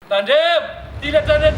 Tandem, tidak tandem.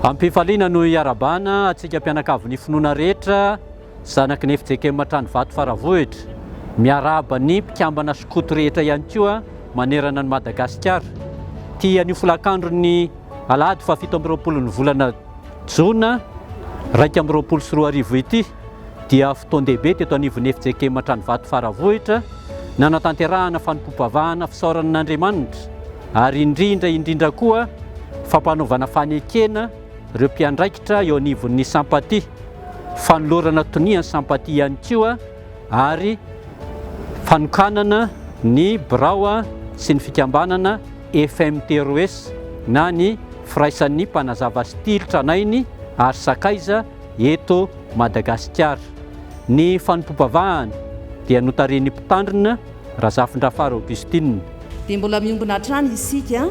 Ampifaliana no iarabana atsika mpianakavy ny finoana rehetra zanaky ny FJK Matrano Vato Faravohitra miaraba ny mpikambana skoto rehetra ihany koa manerana ny Madagasikara. Tia ny folakandro ny alahady fa 17 ny volana Jona 2024 ity dia fotoan-dehibe teto anivon'ny FJK Matrano Vato Faravohitra nanatanterahana fanompom-pavahana fisaoran'Andriamanitra ary indrindra koa fampanaovana fanekena ireo mpiandraikitra eo anivon'ny Sampaty, fanolorana toniany Sampaty ihany koa ary fanokanana ny birao sy ny fikambanana FMTROS na ny firaisan'ny mpanazava stily tranainy ary sakaiza eto Madagasikara. Ny fanompom-pavahana dia notaren'ny mpitandrina Razafindrafara Augustine. Dia mbola miombona hatrany isika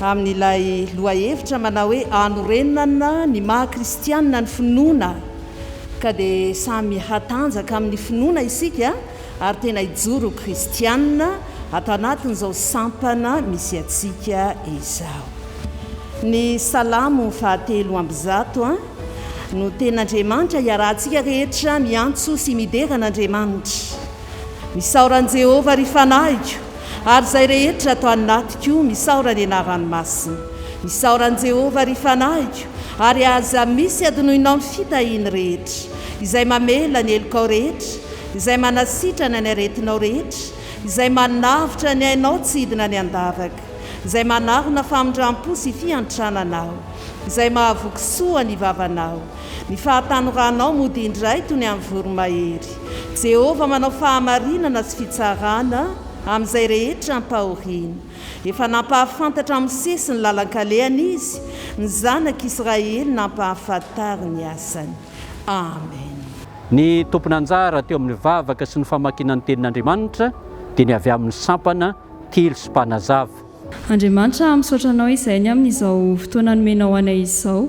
amin'ilay lohahevitra manao hoe anorenana ny maha-kristianina ny finoana, ka dia samy hatanjaka amin'ny finoana isika ary tena hijoro kristianina atao anatin'izao sampana misy atsika izao. Ny salamo fahatelo amby zato no ten'Andriamanitra hiarahantsika rehetra miantso sy mideran'Andriamanitra. Misaoran' Jehovah ry fanahiko ary izay rehetra atao anatiko misaora ny anaranomasina. Misaoran' Jehovah ry fanahiko ary aza misy adinoinao ny fitahiany rehetra, izay mamela ny elokao rehetra, izay manasitrana ny aretinao rehetra, izay manavitra ny ainao tsy hidina ny andavaka, izay manarona famindram-po sy fiantrananao, izay mahavokisoa ny vavanao, ny fahatanoranao mody indray toy ny amin'ny voromahery. Jehovah manao fahamarinana sy fitsarana amin'izay rehetra ampahoriana. Efa nampahafantatra amin'ny sesy ny lalan-kalehany izy, ny zanak'Israely nampahafantary ny asany. Amen. Ny tompon'anjara teo amin'ny vavaka sy ny famakiana ny tenin'Andriamanitra dia ny avy amin'ny sampana telo sy mpanazava. Andriamanitra misaotra anao izay ny amin'izao fotoana nomenao anay izao,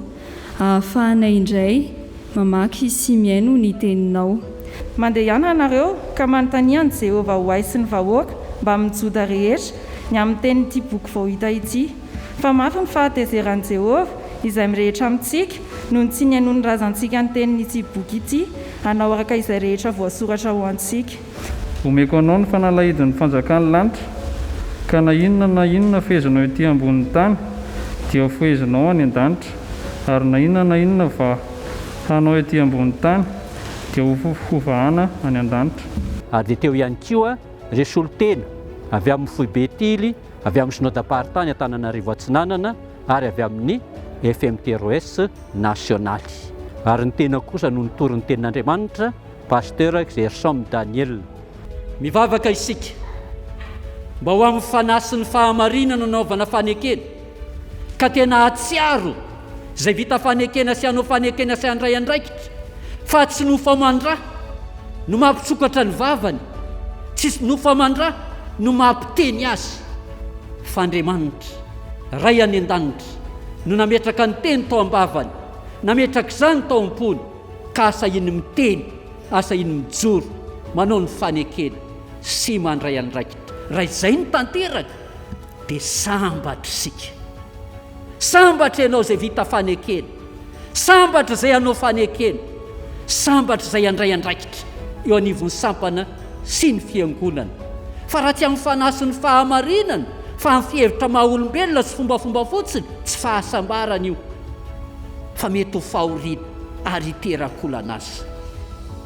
ahafahanay indray mamaky sy miaino ny teninao. Mandeha ihany ianareo ka manontaniany Jehovah ho ay sy ny vahoaka mba mijoda rehetra ny amin'ny tenin'ity boky vao hita ity. Fa mafy ny fahatezeran'i Jehovah izay mirehetra amintsika noho ny tsy ny hainoa ny razantsika ny tenin'ity boky ity, hanao araka izay rehetra voasoratra ho antsika. Omeko anao ny fanalahidin'ny fanjakan'ny lanitra, ka na inona fehezanao ety ambonin'ny tany dia ho fehezanao any an-danitra, ary na inona va hanao ety ambonin'ny tany dia ho vahana any an-danitra. Ary dia teo ihany koa ireo solotena avy amin'ny Fohy Betily, avy amin'ny Synodam-paharitany Antananarivo Atsinanana ary avy amin'ny FMTROS nasionaly. Ary ny tena kosa no nitory ny tenin'Andriamanitra, Pasteur Gersom Daniel. Mivavaka isika mba ho amin'ny fanasy ny fahamarinana nanaovana fanekena, ka tena atsiaro izay vita fanekena sy hanao fanekena sy handray andraikitra, fa tsy nofamandra no mampitsokatra ny vavany, tsy nofamandra no mampiteny azy. F'Andriamanitra ray any an-danitra no nametraka ny teny tao am-bavany, nametraka izany tao am-pony, ka asa iny miteny, asa iny mijoro manao ny fanekena sy mandray andraikitra. Raha izay ny tanteraka dia sambatra isika, sambatra ianao izay vita fanekena, sambatra izay hanao fanekena, sambatra izay handray andraikitra eo anivon'ny sampana sy ny fiangonana. Fa raha tsy amin'ny fanasy ny fahamarinana fa amin'ny fihevitra maha-olombelona sy fombafomba fotsiny, tsy fahasambarana io, fa mety ho fahoriana ary hiteran-kolana azy.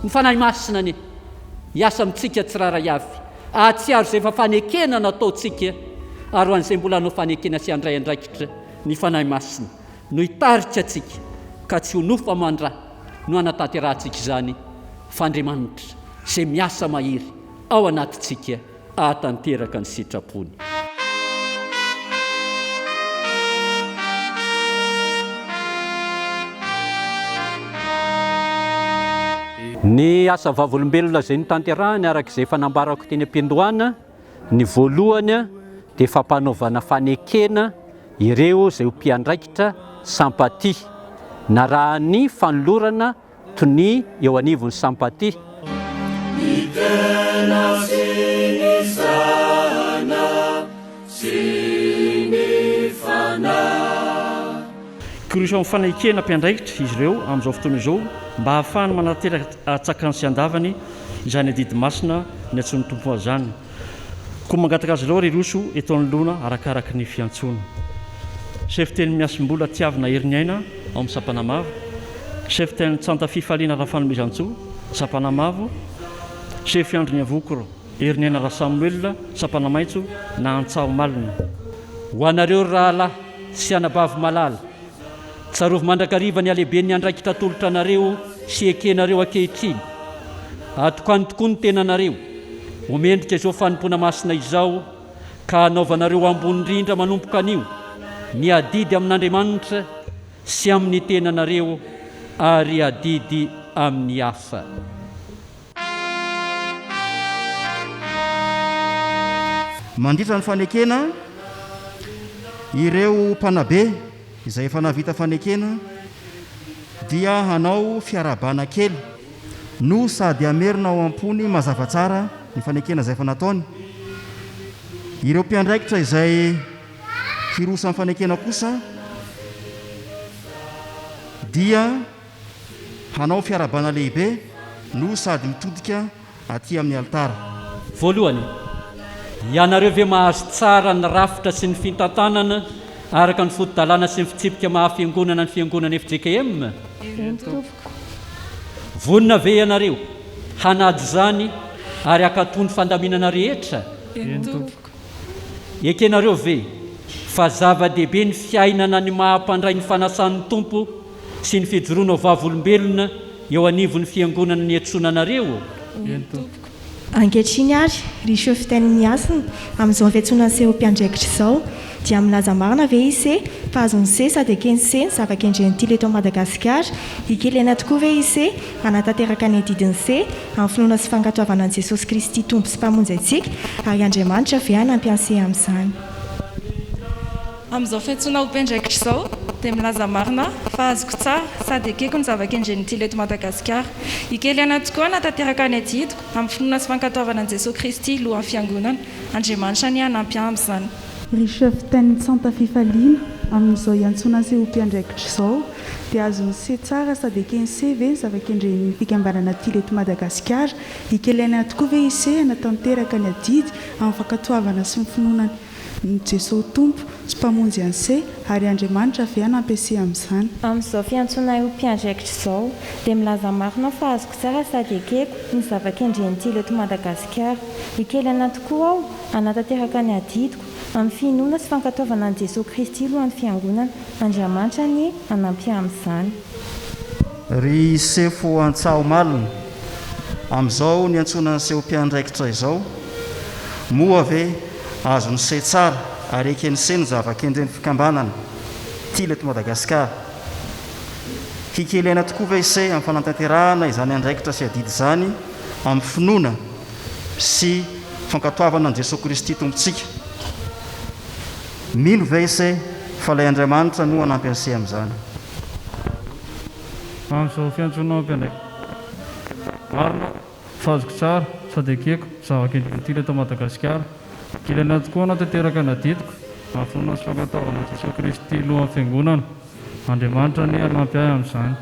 Ny fanahy masina ny hiasa amintsika tsiraray avy, ahatsiaro izay efa fanekena nataontsika, ary ho an'izay mbola hanao fanekena sy handray andraikitra, ny fanahy masina no hitarika atsika ka tsy ho nofamandra no hanatanterantsika izany, fa Andriamanitra izay miasa mahery ao anatintsika ahatanteraka ny sitrapony. Ny asa vavolombelona izay notanterahany arak'izay fanambarako teny am-piandohana, ny voalohany dia fampanaovana fanekena ireo izay ho mpiandraikitra sampaty, na raha ny fanolorana toy ny eo anivon'ny sampaty. Korosa fanekena mpiandraikitra izy ireo amin'izao fotoana izao mba hahafahany manateraka atsakany sy andavany izany adidy masina ny antsony tompo azany. Koa mangataka azy ireo ry roso eto anoloana arakaraka ny fiantsoana. Sefiteny miasim-bola tiavina herinyaina ao amin'ny Sapanamavo, sefiteny tsanta fifaliana rahafanomezantsoa Sapanamavo, sefiandrony avokoro herinyaina raha Samuel Sapanamaitso na Antsao Malina. Ho anareo rahalahy sy anabavy malala, tsarovy mandrakariva ny alehibe ny andraikitra tolotra anareo sy ekenareo ankehitriny. Atokany tokoa ny tenanareo homendrika izao fanompona masina izao, ka hanaovanareo ambony indrindra manompoka anio ny adidy amin'Andriamanitra sy amin'ny tenanareo ary adidy amin'ny hafa. Mandritra ny fanekena ireo mpanabe izay efa navita fanekena dia hanao fiarabana kely no sady amerina ao ampony mazava tsara ny fanekena izay efa nataony. Ireo mpiandraikitra izay firosa amin'ny fanekena kosa dia hanao fiarabana lehibe no sady mitodika aty amin'ny altara. Voalohany, ianareo ve mahazo tsara ny rafitra sy ny fitantanana araka ny fotodalana sy ny fitsipika mahafiangonana ny fiangonana FJKM? Vonina ve ianareo hanady zany ary akatony fandaminana rehetra? Ekenareo ve fa zava-dehibe ny fiainana ny mahampandray ny fanasan'ny tompo sy ny fijoroana vavolombelona eo anivon'ny fiangonana ny etsonanareo? Ankehitriny ary ry sefiteny miasina amin'izao fiantsoana seho mpiandraikitra izao dia milaza marina ve ise fa azony se sady ekeny se ny zava-kendreny ty leto Madagasikara, ikelena tokoa ve ise anatanteraka ny adidiny se amin'ny finoana sy fankatoavana an'i Jesosy Kristy tompo sy mpamonjy antsika, ary Andriamanitra ve hanampy anse amin'izany. Amin'izao fiantsoana ho mpiandraikitra izao dia milaza marina fa azoko tsara sady ekeko ny zava-kendreny ty leto Madagasikara, ikelena tokoa anatanteraka ny adidiko amin'ny finoana sy fankatoavana an'i Jesosy Kristy lohan'ny fiangonana, Andriamanitra ny hanampy amin'izany. Ry sefiteny tsanta fifaliana amin'izao iantsoana seho mpiandraikitra izao dia azony se tsara sady ekeny se ve ny zava-kendreny fikambanana ty leto Madagasikara, ikelena tokoa ve ise anatanteraka ny adidy amin'ny fankatoavana sy ny finoana ny Jesosy tompo sy mpamonjy anse, ary Andriamanitra ve hanampy anse amin'izany. Amin'izao fiantsoana ho mpiandraikitra izao dia milaza marina fa azoko tsara sady ekeko ny zava-kendreny ty leto Madagasikara, ikelena tokoa ao anatanteraka ny adidiko amin'ny finoana sy fankatoavana an'i Jesosy Kristy lohan'ny fiangonana, Andriamanitra ny hanampy amin'izany. Ry sefo Antsao Malina amin'izao ny antsoana ny seho mpiandraikitra izao, moa ve azony se tsara ary ekeny se ny zava-kendreny fikambanana ty leto Madagasikara, hikelena tokoa ve ise amin'ny fanatanterahana izany andraikitra sy adidy zany amin'ny finoana sy fankatoavana an'i Jesosy Kristy tompontsika. Mino ve ise fa ilay Andriamanitra no hanampy anse amin'izany. Amin'izao fiantsoana mpiandraikitra marina fa azoko tsara sady ekeko zava-kendreny ty leto Madagasikara, ikelena tokoa anatanteraka ny adidiko amin'ny finoana sy fankatoavana an'i Jesosy Kristy lohan'ny fiangonana, Andriamanitra ny hanampy ahy amin'izany.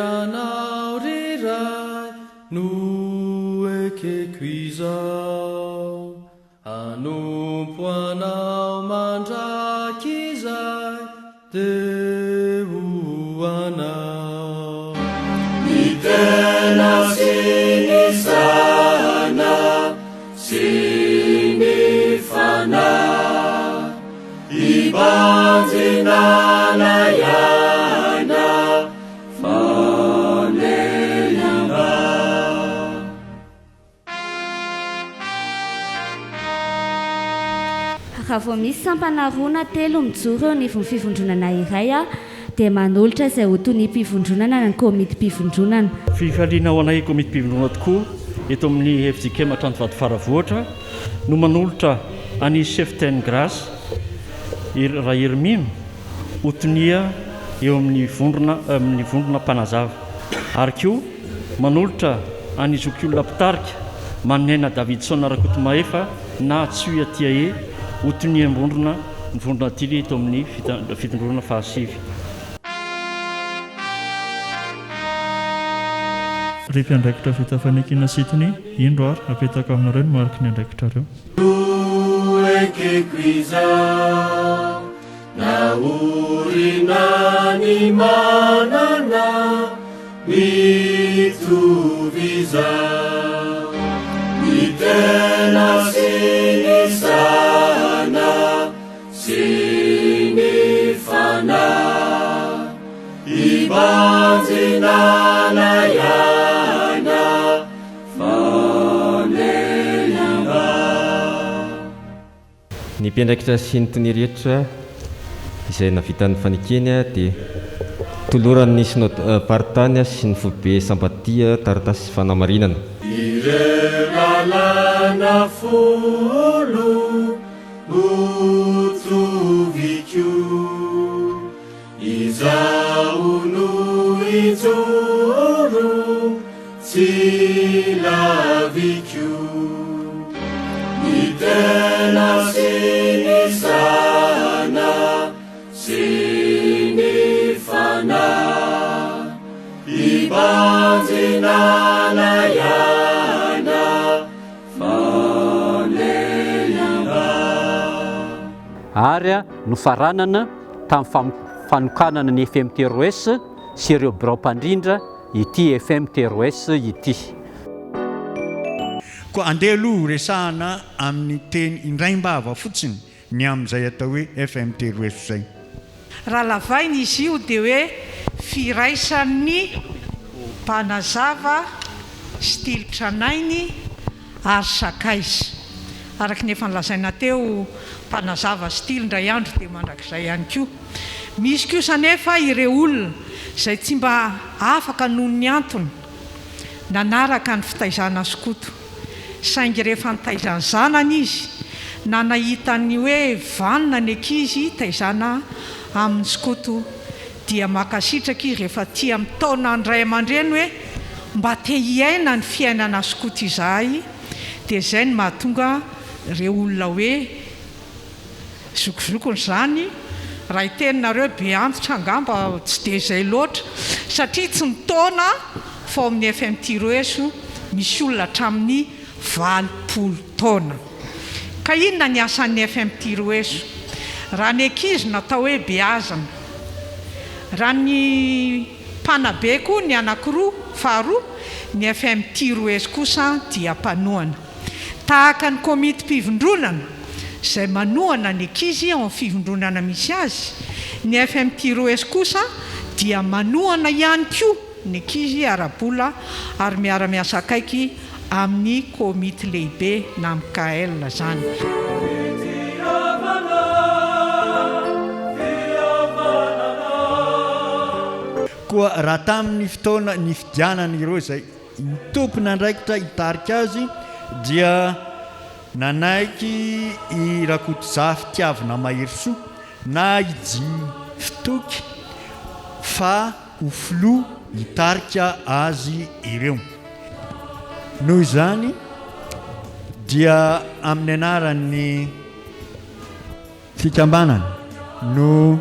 Anao riray no ekeko izao, anompo anao mandraky izay deo anao. Ny tena sy ny sana sy ny fanahy, ibanjinana iaina fanelina. raha vao misy sampanarona telo mijoro eo anivon'ny fivondronana iray a dia manolotra izay ho toy ny mpivondronana ny komity mpivondronana. Fifaliana ao anay komity mpivondronana tokoa eto amin'ny FJK Matrandrovato faravohatra no manolotra any Cheftaine Grace raha Hermine hotonia eo amin'ny vondrona mpanazava. Ary koa manolotra any zokiolona mpitarika manena Davidson Rakotomahefa na Tsuya Tiae hotonia ny vondrona tily eto amin'ny fitondronana fahasivy. Rehefa andraikitra vita fanekena Sydney indro ary apetaka aminareo ny mariky ny andraikitra reo. Ekekwiza na urina ni manana mituviza mitena sinisana sinifana ibanzinana yana fanelina. Ny mpiandraikitra sy ny tony rehetra izay navitan'ny fanekeny dia toloran'ny synod-partany sy ny foibe Sambatia taratasy fanamarinana. Irelalana folo utuviku izaunu izuru silaviku itena sinisana sinifana ibanzinana yana fanelina. Ary no faranana tamin'ny fanokanana ny FMTROS sy ireo birao-mpandrindra ity FMTROS ity. Ko andeha aloha resahana amin'ny teny indraimbava fotsiny ny amin'izay atao hoe FMTROS zay. Raha lavainy izy io dia hoe firaisan'ny mpanazava stily tranainy ary sakaizy. Araka ny efa nilazaina teo mpanazava stily ndray andro dia mandrakizay ihany koa. Misy kosa nefa ireo olona izay tsy mba afaka noho ny antony nanaraka ny fitaizana skoto. Saingy rehefa nitaizana zanany izy na nahita ny hoe vanina ny ankizy taizana amin'ny skoto dia makasitraka izy rehefa tia mitaona ny ray aman-dreny hoe mba te hiaina ny fiainana skoto izahay, dia izay ny mahatonga ireo olona hoe zokozokony zany. Raha itenareo be antitra angamba tsy dia izay loatra satria tsy nitaona fa amin'ny FMTROS misy olona hatramin'ny 20 taona. Ka inona ny asan'ny FMTROS? Raha ny ankizy natao hoe beazana, raha ny mpanabe koa ny anankiroa faharoa, ny FMTROS kosa dia mpanohana. Tahaka ny komity mpivondronana izay manohana ny ankizy ao amin'ny fivondronana misy azy, ny FMTROS kosa dia manohana ihany koa ny ankizy ara-bola ary miara-miasa akaiky amin'ny komity lehibe na amin'ny KL zany. Koa raha tamin'ny fotoana ny fidianana ireo izay mitompona andraikitra hitarika azy dia nanaiky i Rakotoza fitiavana mahery-soa na ijy fitoky fa ho filo hitarika azy ireo. Noho izany dia amin'ny anaran'ny fikambanana no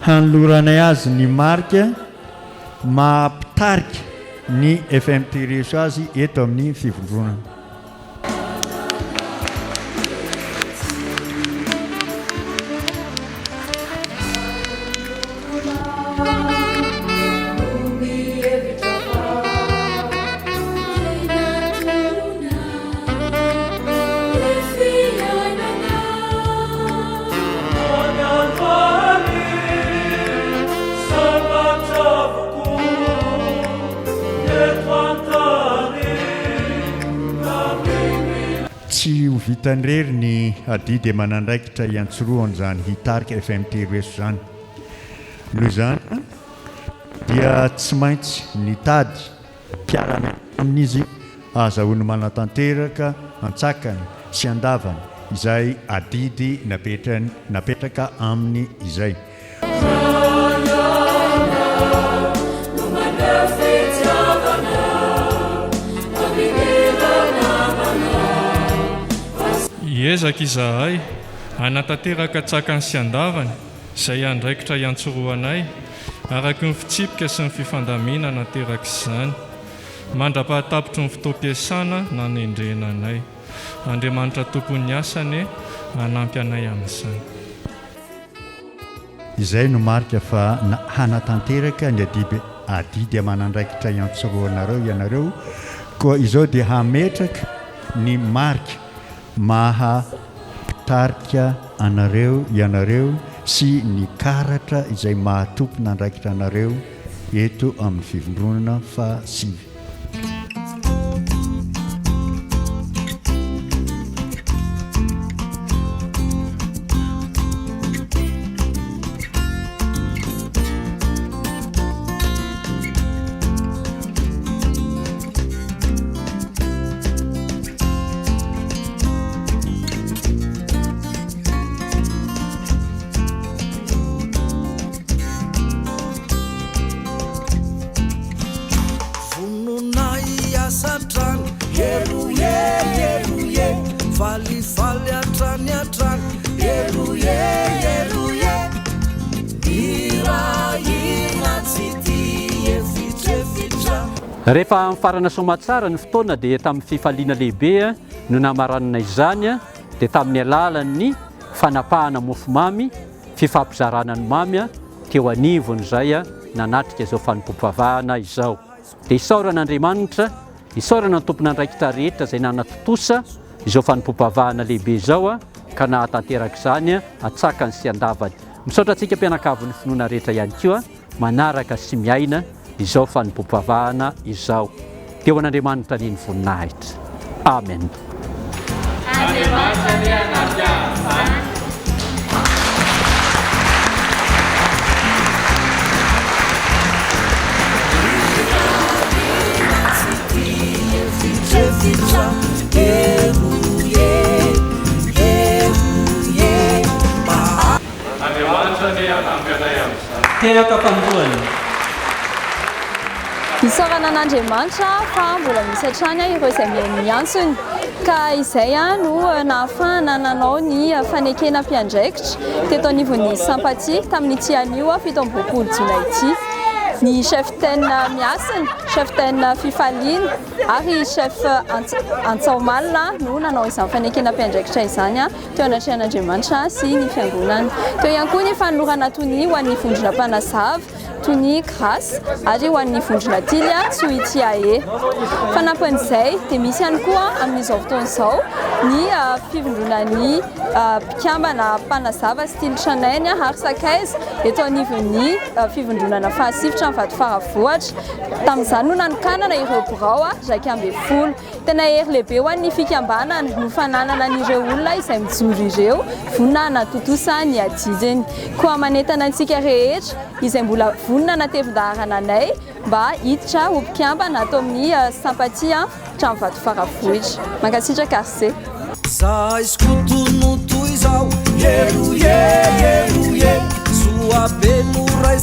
hanoloranay azy ny marika mampitarika ny FMTROS azy eto amin'ny fivondronana. Let's vitan'irery ny adidy manandraikitra iantsoroan'izany hitarika FMT reso zany noho izany dia tsy maintsy nitady mpiarana amin'izy azahoany manatanteraka antsakany sy andavany izay adidy napetraka aminy izay. Ezaka izahay anatanteraka tsakany sy andavany izay andraikitra iantsoroanay araky ny fitsipika sy ny fifandamina nateraka izany mandra-pahatapitry ny fotoam-piasana na nendrenanay. Andriamanitra tompon'ny asany anampy anay amin'izany. Izay no marika fa hanatanteraka ny adidy amanandraikitra iantsoroanareo ianareo koa izao dia hametraka ny marika mahatarika anareo ianareo sy ny karatra izay mahatompy nandraikitra anareo eto amin'ny fivondronana fa 5. Rehefa mifarana somatsara ny fotoana dia tamin'ny fifaliana lehibe no namaranana izany dia tamin'ny alalan'ny fanapahana mofomamy fifampizarana ny mamy teo anivony izay nanatrika izao fanompoam-pavahana izao. Dia isaoran'Andriamanitra, isaorana ny tompon'andraikitra rehetra izay nanatotosa izao fanompoam-pavahana lehibe izao ka nahatanteraka izany atsakany sy andavany. Misaotra antsika mpianakavy ny finoana rehetra ihany koa manaraka sy miaina izao fanompoam-pavahana izao. Teo an'Andriamanitra ny voninahitra. Amen. Teraka fandohana. Isaorana an'Andriamanitra fa mbola misy hatrany ireo izay miantsony ka izay no nahafahana nanao ny fanekena mpiandraikitra teto anivon'ny Sampatia tamin'ity anio 17 Jolay ity. Ny chef ten miasina, chef ten fifaliana ary chef Antsaomalina no nanao izany fanekena mpiandraikitra izany teo anatrehan'Andriamanitra sy ny fiangonana. Teo ihany koa ny fanolorana toy ny ho an'ny vondrona mpanazava toy ny grâce ary ho an'ny vondrona tily tsy ho ity ahe. Fanampin'izay dia misy ihany koa amin'izao fotoana izao ny fivondronan'ny mpikambana mpanazava style tranainy ary sakaiza eto anivon'ny fivondronana fahasivitra amin'ny Vatofaravohitra. Tamin'izany no nanokanana ireo birao iraika amby folo. Tena hery lehibe ho an'ny fikambanana no fananana an'ireo olona izay mijoro ireo vonona natotosa ny adidiny. Koa manentana antsika rehetra izay mbola vonona natevin-daharana anay mba hiditra ho mpikambana ato amin'ny Sampatia trano Vatofaravohitra. Mankasitraka RC. Za escuto no tuizal, yeruye, yeruye, sua bemura e